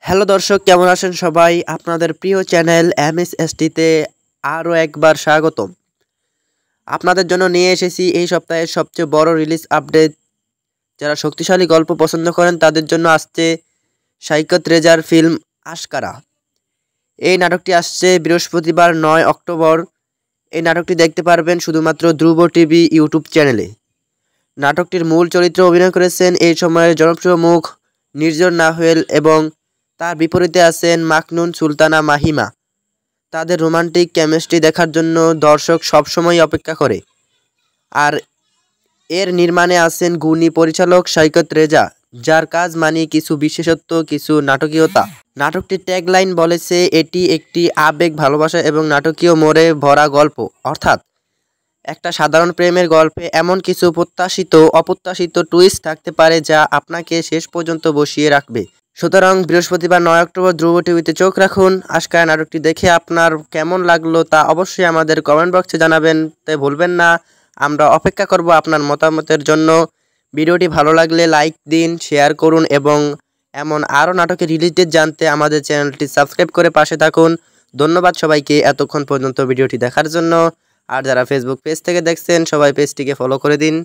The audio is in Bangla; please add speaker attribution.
Speaker 1: হ্যালো দর্শক, কেমন আছেন সবাই? আপনাদের প্রিয় চ্যানেল MSSTতে আরও একবার স্বাগতম। আপনাদের জন্য নিয়ে এসেছি এই সপ্তাহের সবচেয়ে বড় রিলিজ আপডেট। যারা শক্তিশালী গল্প পছন্দ করেন তাদের জন্য আসছে সৈকত রেজার ফিল্ম আশকারা। এই নাটকটি আসছে বৃহস্পতিবার 9 অক্টোবর। এই নাটকটি দেখতে পারবেন শুধুমাত্র ধ্রুব টিভি ইউটিউব চ্যানেলে। নাটকটির মূল চরিত্রে অভিনয় করেছেন এই সময়ের জনপ্রিয় মুখ নির্জন নাহুয়েল এবং তার বিপরীতে আছেন মাকনুন সুলতানা মাহিমা। তাদের রোমান্টিক কেমিস্ট্রি দেখার জন্য দর্শক সবসময় অপেক্ষা করে। আর এর নির্মাণে আছেন গুণী পরিচালক সৈকত রেজা, যার কাজ মানে কিছু বিশেষত্ব, কিছু নাটকীয়তা। নাটকটির ট্যাগলাইন বলেছে, এটি একটি আবেগ, ভালোবাসা এবং নাটকীয় মোড়ে ভরা গল্প। অর্থাৎ একটা সাধারণ প্রেমের গল্পে এমন কিছু অপ্রত্যাশিত টুইস্ট থাকতে পারে যা আপনাকে শেষ পর্যন্ত বসিয়ে রাখবে। সুতরাং বৃহস্পতিবার 9 অক্টোবর ধ্রুব টিভিতে চোখ রাখুন। আশকারা নাটকটি দেখে আপনার কেমন লাগলো তা অবশ্যই আমাদের কমেন্ট বক্সে জানাবেন, তাই ভুলবেন না। আমরা অপেক্ষা করব আপনার মতামতের জন্য। ভিডিওটি ভালো লাগলে লাইক দিন, শেয়ার করুন এবং এমন আরও নাটকের রিলিজ ডেট জানতে আমাদের চ্যানেলটি সাবস্ক্রাইব করে পাশে থাকুন। ধন্যবাদ সবাইকে এতক্ষণ পর্যন্ত ভিডিওটি দেখার জন্য। আর যারা ফেসবুক পেজ থেকে দেখছেন সবাই পেজটিকে ফলো করে দিন।